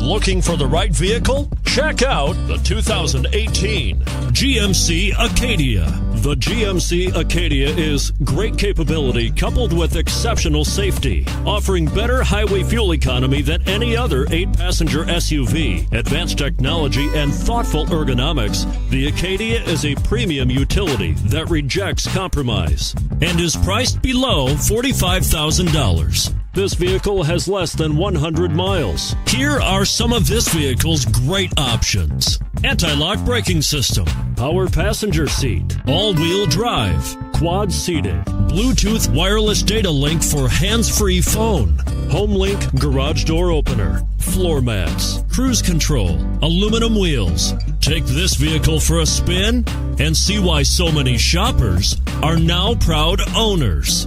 Looking for the right vehicle? Check out the 2018 GMC Acadia. The GMC Acadia is great capability coupled with exceptional safety, offering better highway fuel economy than any other 8-passenger SUV. Advanced technology and thoughtful ergonomics, the Acadia is a premium utility that rejects compromise and is priced below $45,000. This vehicle has less than 100 miles. Here are some of this vehicle's great options: anti-lock braking system, power passenger seat, all-wheel drive, quad seating, Bluetooth wireless data link for hands-free phone, HomeLink garage door opener, floor mats, cruise control, aluminum wheels. Take this vehicle for a spin and see why so many shoppers are now proud owners.